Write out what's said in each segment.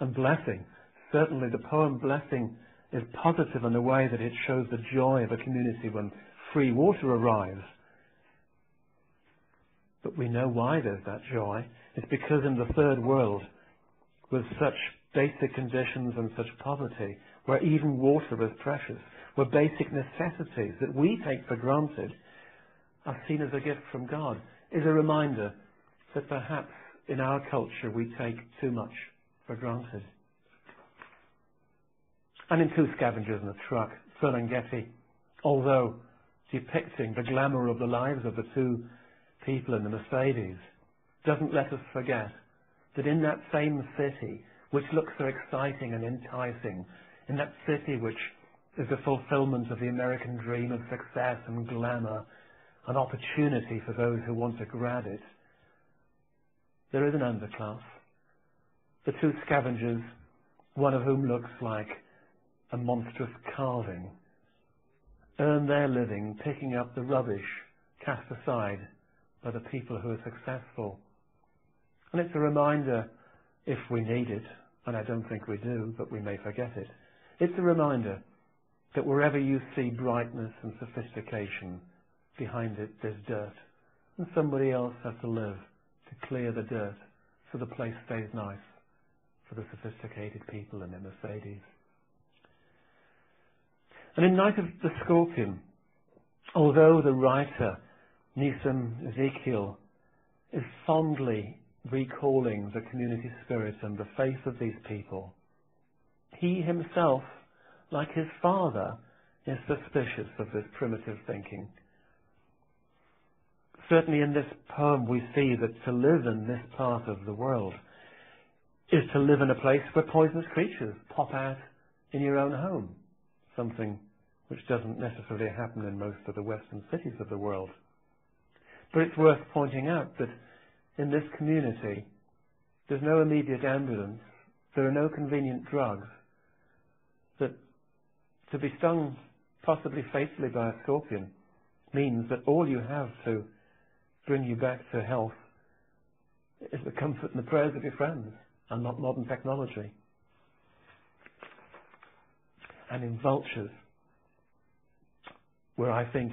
and blessing. Certainly the poem Blessing is positive in the way that it shows the joy of a community when free water arrives. But we know why there's that joy. It's because in the third world, with such basic conditions and such poverty, where even water is precious, where basic necessities that we take for granted are seen as a gift from God, is a reminder that perhaps in our culture we take too much for granted. And in Two Scavengers in a Truck, Ferlinghetti, although depicting the glamour of the lives of the two people in the Mercedes, doesn't let us forget that in that same city, which looks so exciting and enticing, in that city which is the fulfillment of the American dream of success and glamour, an opportunity for those who want to grab it, there is an underclass. The two scavengers, one of whom looks like a monstrous carving, earn their living picking up the rubbish cast aside by the people who are successful. And it's a reminder, if we need it, and I don't think we do, but we may forget it, it's a reminder that wherever you see brightness and sophistication, behind it there's dirt, and somebody else has to live to clear the dirt so the place stays nice for the sophisticated people in their Mercedes. And in Night of the Scorpion, although the writer, Nissim Ezekiel, is fondly recalling the community spirit and the faith of these people, he himself, like his father, is suspicious of this primitive thinking. Certainly in this poem we see that to live in this part of the world is to live in a place where poisonous creatures pop out in your own home, something which doesn't necessarily happen in most of the Western cities of the world. But it's worth pointing out that in this community there's no immediate ambulance, there are no convenient drugs, that to be stung possibly fatally by a scorpion means that all you have to bring you back to health is the comfort and the prayers of your friends, and not modern technology. And in Vultures, where I think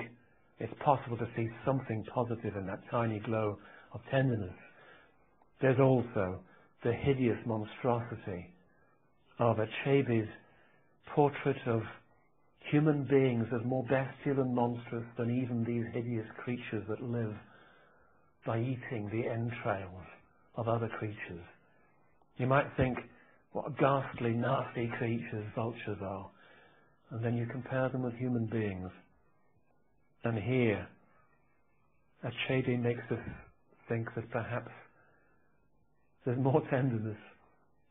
it's possible to see something positive in that tiny glow of tenderness, there's also the hideous monstrosity of Achebe's portrait of human beings as more bestial and monstrous than even these hideous creatures that live by eating the entrails of other creatures. You might think, what ghastly, nasty creatures vultures are. And then you compare them with human beings. And here, Achebe makes us think that perhaps there's more tenderness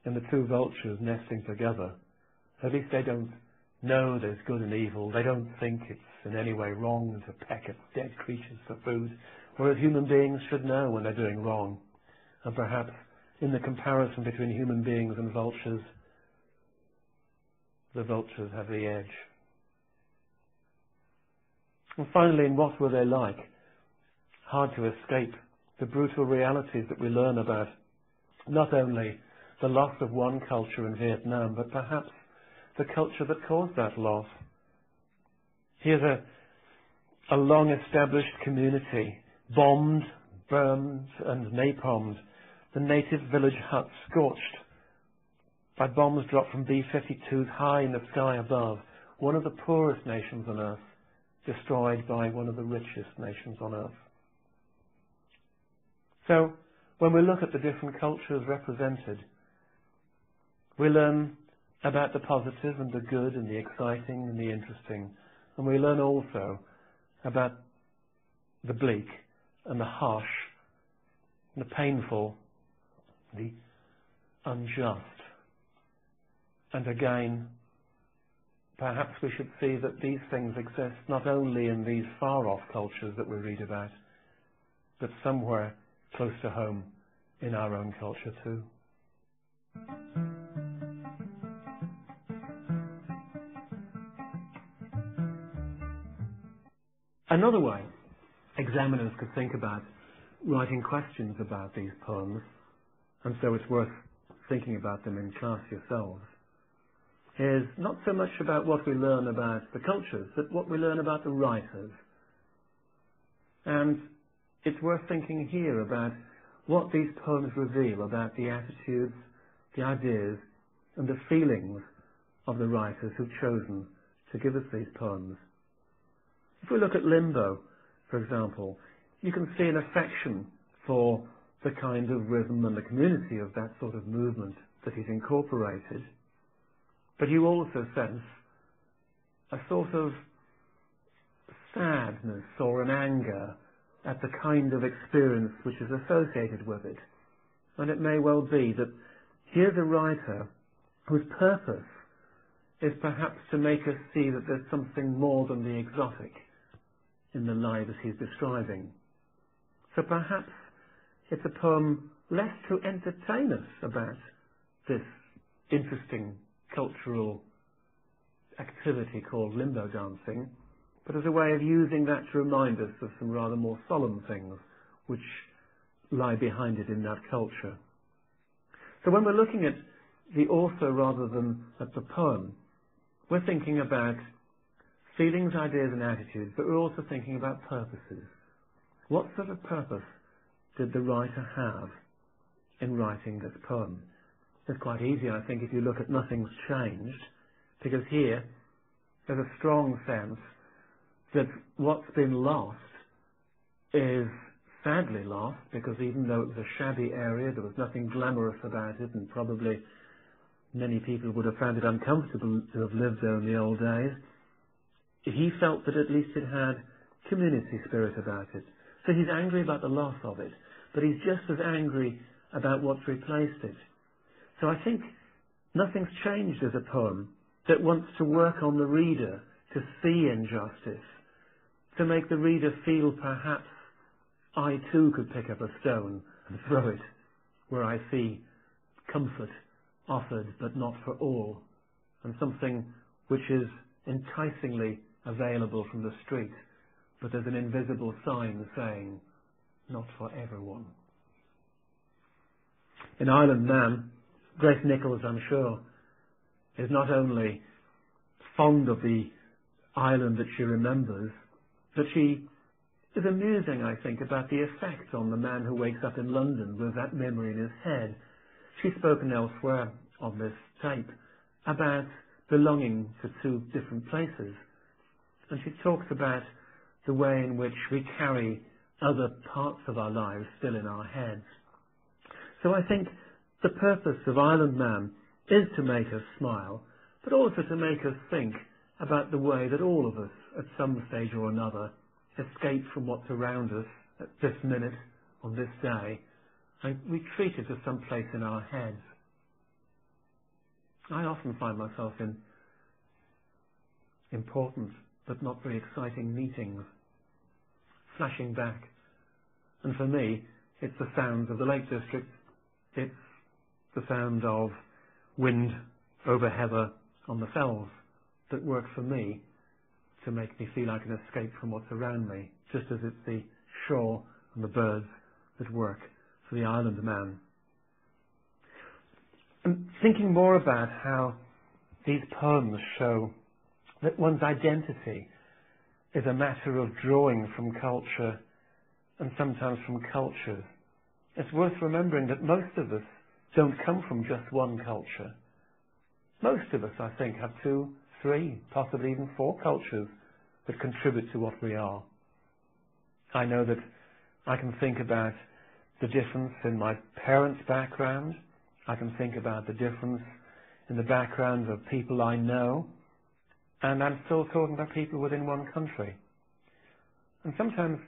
in the two vultures nesting together. At least they don't know there's good and evil. They don't think it's in any way wrong to peck at dead creatures for food. Whereas human beings should know when they're doing wrong. And perhaps in the comparison between human beings and vultures, the vultures have the edge. And finally, in What Were They Like? Hard to escape the brutal realities that we learn about not only the loss of one culture in Vietnam, but perhaps the culture that caused that loss. Here's a long-established community, bombed, burned and napalmed, the native village huts scorched by bombs dropped from B-52s high in the sky above, one of the poorest nations on earth, destroyed by one of the richest nations on earth. So, when we look at the different cultures represented, we learn about the positive and the good and the exciting and the interesting, and we learn also about the bleak and the harsh, and the painful, the unjust. And again, perhaps we should see that these things exist not only in these far-off cultures that we read about, but somewhere close to home in our own culture too. Another way examiners could think about writing questions about these poems, and so it's worth thinking about them in class yourselves, is not so much about what we learn about the cultures, but what we learn about the writers. And it's worth thinking here about what these poems reveal about the attitudes, the ideas, and the feelings of the writers who've chosen to give us these poems. If we look at Limbo, for example, you can see an affection for the kind of rhythm and the community of that sort of movement that he's incorporated. But you also sense a sort of sadness or an anger at the kind of experience which is associated with it. And it may well be that here's a writer whose purpose is perhaps to make us see that there's something more than the exotic in the lives he's describing. So perhaps it's a poem less to entertain us about this interesting cultural activity called limbo dancing, but as a way of using that to remind us of some rather more solemn things which lie behind it in that culture. So when we're looking at the author rather than at the poem, we're thinking about feelings, ideas and attitudes, but we're also thinking about purposes. What sort of purpose did the writer have in writing this poem? It's quite easy, I think, if you look at Nothing's Changed, because here there's a strong sense that what's been lost is sadly lost, because even though it was a shabby area, there was nothing glamorous about it, and probably many people would have found it uncomfortable to have lived there in the old days. He felt that at least it had community spirit about it. So he's angry about the loss of it, but he's just as angry about what's replaced it. So I think Nothing's Changed as a poem that wants to work on the reader to see injustice, to make the reader feel perhaps I too could pick up a stone and throw it where I see comfort offered but not for all, and something which is enticingly available from the street, but there's an invisible sign saying, not for everyone. In Island Man, Grace Nichols, I'm sure, is not only fond of the island that she remembers, but she is amusing, I think, about the effect on the man who wakes up in London with that memory in his head. She's spoken elsewhere on this tape about belonging to two different places. And she talks about the way in which we carry other parts of our lives still in our heads. So I think the purpose of Island Man is to make us smile, but also to make us think about the way that all of us, at some stage or another, escape from what's around us at this minute, on this day, and retreat it to some place in our heads. I often find myself in important but not very exciting meetings, flashing back. And for me, it's the sounds of the Lake District. It's the sound of wind over heather on the fells that work for me to make me feel I can escape from what's around me, just as it's the shore and the birds that work for the Island Man. And thinking more about how these poems show that one's identity is a matter of drawing from culture and sometimes from cultures, it's worth remembering that most of us don't come from just one culture. Most of us, I think, have 2, 3, possibly even 4 cultures that contribute to what we are. I know that I can think about the difference in my parents' background. I can think about the difference in the backgrounds of people I know. And I'm still talking about people within one country. And sometimes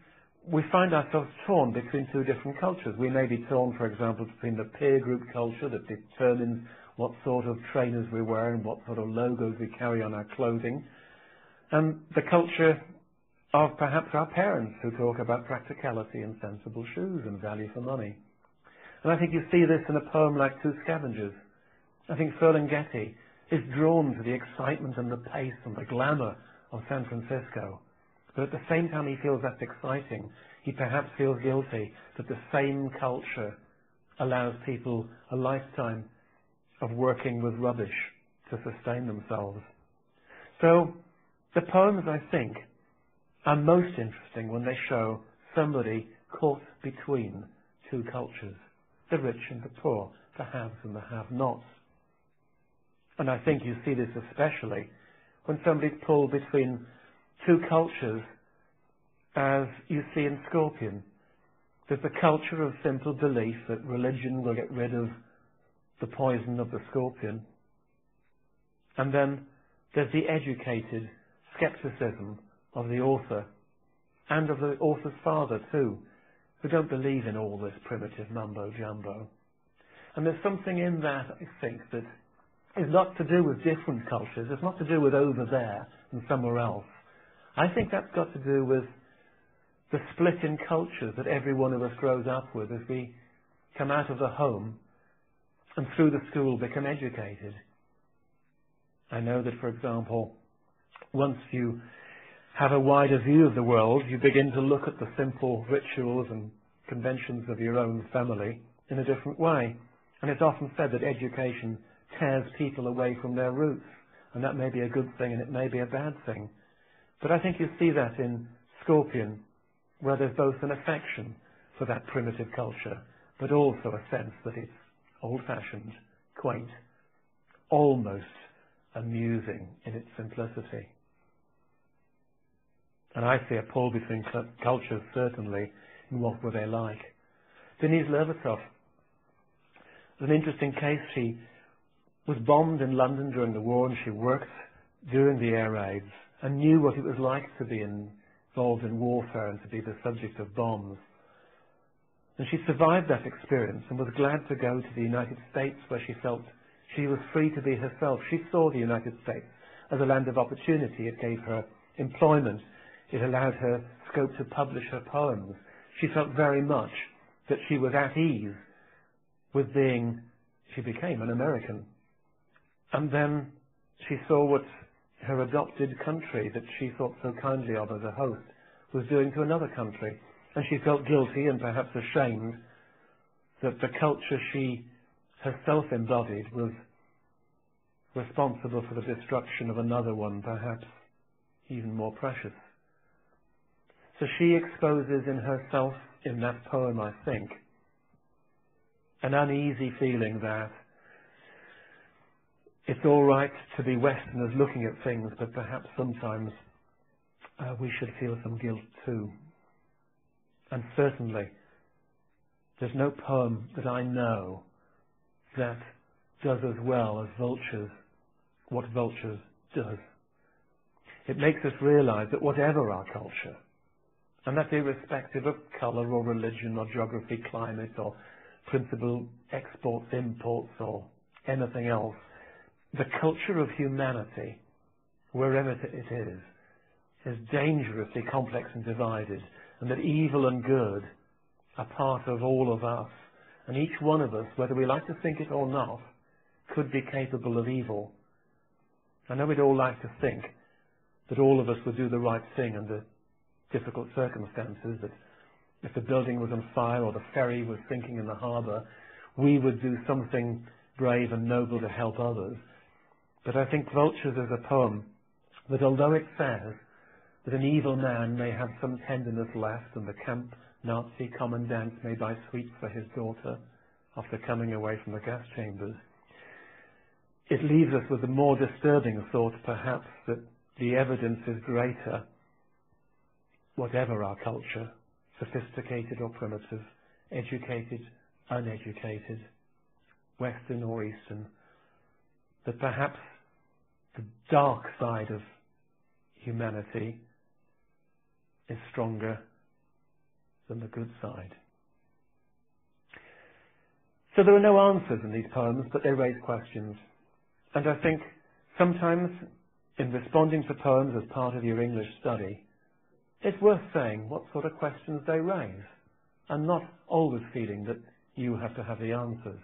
we find ourselves torn between 2 different cultures. We may be torn, for example, between the peer group culture that determines what sort of trainers we wear and what sort of logos we carry on our clothing, and the culture of perhaps our parents who talk about practicality and sensible shoes and value for money. And I think you see this in a poem like Two Scavengers. I think Ferlinghetti is drawn to the excitement and the pace and the glamour of San Francisco. But at the same time he feels that's exciting, he perhaps feels guilty that the same culture allows people a lifetime of working with rubbish to sustain themselves. So the poems, I think, are most interesting when they show somebody caught between two cultures, the rich and the poor, the haves and the have-nots. And I think you see this especially when somebody's pulled between two cultures, as you see in Scorpion. There's the culture of simple belief that religion will get rid of the poison of the scorpion. And then there's the educated skepticism of the author, and of the author's father too, who don't believe in all this primitive mumbo-jumbo. And there's something in that, I think, that is not to do with different cultures. It's not to do with over there and somewhere else. I think that's got to do with the split in cultures that every one of us grows up with as we come out of the home and through the school become educated. I know that, for example, once you have a wider view of the world, you begin to look at the simple rituals and conventions of your own family in a different way. And it's often said that education tears people away from their roots, and that may be a good thing and it may be a bad thing. But I think you see that in Scorpion, where there's both an affection for that primitive culture, but also a sense that it's old-fashioned, quaint, almost amusing in its simplicity. And I see a pull between cultures, certainly, in what were they like. Denise Levertov was an interesting case. She was bombed in London during the war, and she worked during the air raids and knew what it was like to be involved in warfare and to be the subject of bombs. And she survived that experience and was glad to go to the United States, where she felt she was free to be herself. She saw the United States as a land of opportunity. It gave her employment. It allowed her scope to publish her poems. She felt very much that she was at ease with she became an American. And then she saw what her adopted country, that she thought so kindly of as a host, was doing to another country. And she felt guilty and perhaps ashamed that the culture she herself embodied was responsible for the destruction of another one, perhaps even more precious. So she exposes in herself, in that poem, I think, an uneasy feeling that it's all right to be Westerners looking at things, but perhaps sometimes we should feel some guilt too. And certainly, there's no poem that I know that does as well as Vultures, what Vultures does. It makes us realize that whatever our culture, and that's irrespective of colour or religion or geography, climate or principal exports, imports or anything else, the culture of humanity, wherever it is dangerously complex and divided, and that evil and good are part of all of us. And each one of us, whether we like to think it or not, could be capable of evil. I know we'd all like to think that all of us would do the right thing under difficult circumstances, that if the building was on fire or the ferry was sinking in the harbour, we would do something brave and noble to help others. But I think Vultures is a poem that, although it says that an evil man may have some tenderness left and the camp Nazi commandant may buy sweets for his daughter after coming away from the gas chambers, it leaves us with a more disturbing thought, perhaps, that the evidence is greater, whatever our culture, sophisticated or primitive, educated, uneducated, Western or Eastern, that perhaps the dark side of humanity is stronger than the good side. So there are no answers in these poems, but they raise questions. And I think sometimes in responding to poems as part of your English study, it's worth saying what sort of questions they raise, and not always feeling that you have to have the answers.